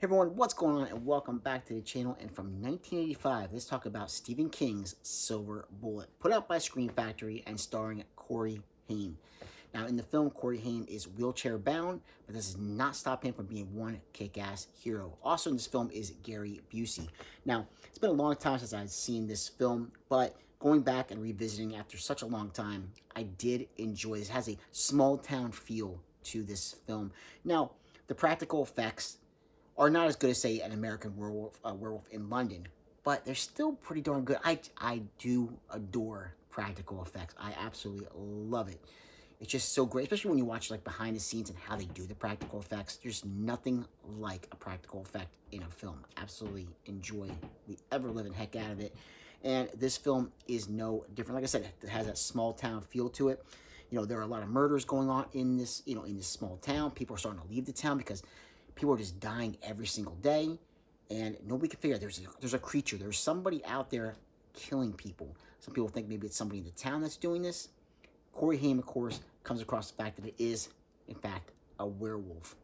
Hey everyone, what's going on and welcome back to the channel. And from 1985, let's talk about Stephen King's Silver Bullet, put out by Scream Factory and starring Corey Haim. Now in the film, Corey Haim is wheelchair bound, but this does not stop him from being one kick-ass hero. Also in this film is Gary Busey. Now, it's been a long time since I've seen this film, but going back and revisiting after such a long time, I did enjoy this. It has a small town feel to this film. Now, the practical effects are not as good as, say, an American werewolf in London, but they're still pretty darn good. I do adore practical effects. I absolutely love it. It's just so great, especially when you watch like behind the scenes and how they do the practical effects. There's nothing like a practical effect in a film. Absolutely enjoy the ever-living heck out of it. And this film is no different. Like I said, it has that small town feel to it. You know, there are a lot of murders going on in this, in this small town. People are starting to leave the town because people are just dying every single day, and nobody can figure out there's a creature. There's somebody out there killing people. Some people think maybe it's somebody in the town that's doing this. Corey Haim, of course, comes across the fact that it is, in fact, a werewolf.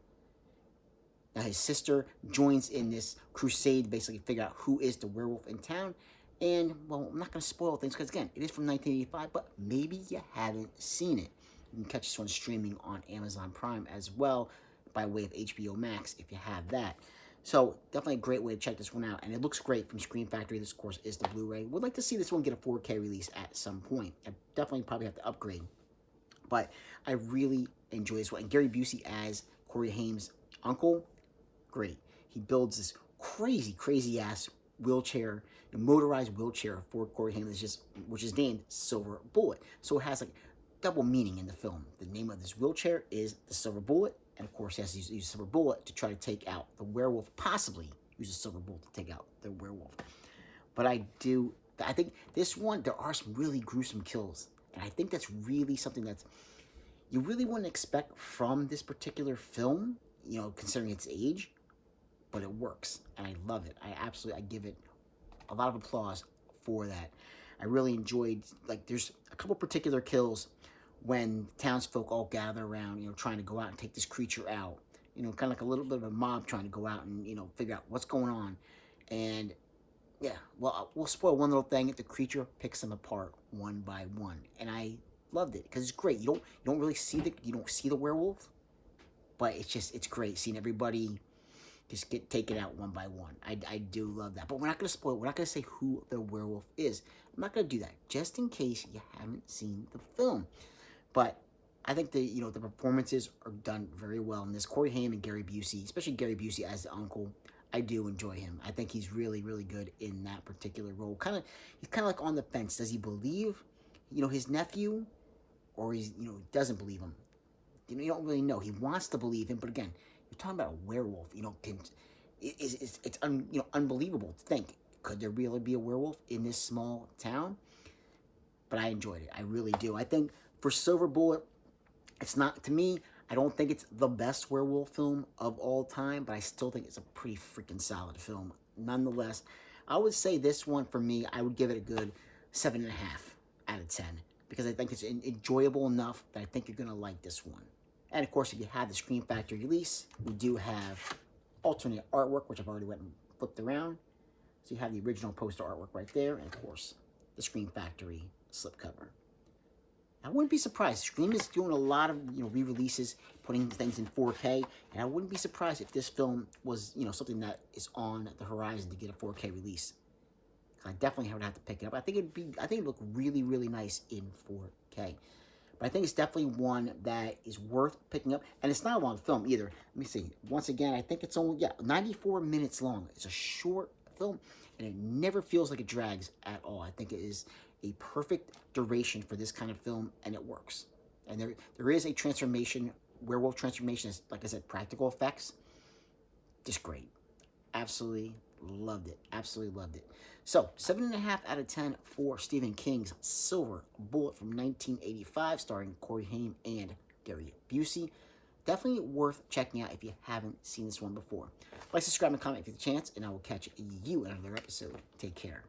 Now, his sister joins in this crusade to basically figure out who is the werewolf in town. And, well, I'm not going to spoil things because, again, it is from 1985, but maybe you haven't seen it. You can catch this one streaming on Amazon Prime as well, by way of HBO Max if you have that. So definitely a great way to check this one out. And it looks great from Scream Factory. This, of course, is the Blu-ray. Would like to see this one get a 4K release at some point. I definitely probably have to upgrade. But I really enjoy this one. And Gary Busey as Corey Haim's uncle, great. He builds this crazy-ass wheelchair, a motorized wheelchair for Corey Haim, which is named Silver Bullet. So it has like double meaning in the film. The name of this wheelchair is the Silver Bullet, and of course he has to use a silver bullet to try to take out the werewolf, possibly use a silver bullet to take out the werewolf. But I think this one, there are some really gruesome kills, and I think that's really something that's you really wouldn't expect from this particular film, considering its age, but it works, and I love it. I give it a lot of applause for that. I really enjoyed, like, there's a couple particular kills when townsfolk all gather around, trying to go out and take this creature out. Kind of like a little bit of a mob trying to go out and, figure out what's going on. And, yeah, well, we'll spoil one little thing. The creature picks them apart one by one. And I loved it because it's great. You don't really see the werewolf, but it's great seeing everybody just get taken out one by one. I do love that. But we're not going to spoil it. We're not going to say who the werewolf is. I'm not going to do that, just in case you haven't seen the film. But I think the performances are done very well in this. Corey Haim and Gary Busey, especially Gary Busey as the uncle, I do enjoy him. I think he's really, really good in that particular role. He's kind of like on the fence. Does he believe, his nephew, or he doesn't believe him? You don't really know. He wants to believe him, but again, you're talking about a werewolf. It's unbelievable to think, could there really be a werewolf in this small town? But I enjoyed it. I really do. I think for Silver Bullet, it's not, to me, I don't think it's the best werewolf film of all time, but I still think it's a pretty freaking solid film. Nonetheless, I would say this one, for me, I would give it a good 7.5 out of 10, because I think it's enjoyable enough that I think you're going to like this one. And of course, if you have the Scream Factory release, we do have alternate artwork, which I've already went and flipped around. So you have the original poster artwork right there, and of course, the Scream Factory slipcover. I wouldn't be surprised. Scream is doing a lot of re-releases, putting things in 4K, and I wouldn't be surprised if this film was something that is on the horizon to get a 4K release. I definitely would have to pick it up. I think it'd look really, really nice in 4K. But I think it's definitely one that is worth picking up. And it's not a long film either. Let me see. Once again, I think it's only, 94 minutes long. It's a short film, and it never feels like it drags at all. I think it is a perfect duration for this kind of film, and it works. And there is a transformation, werewolf transformation, like I said, practical effects. Just great. Absolutely loved it. Absolutely loved it. So, 7.5 out of 10 for Stephen King's Silver Bullet from 1985, starring Corey Haim and Gary Busey. Definitely worth checking out if you haven't seen this one before. Like, subscribe, and comment if you have the chance, and I will catch you in another episode. Take care.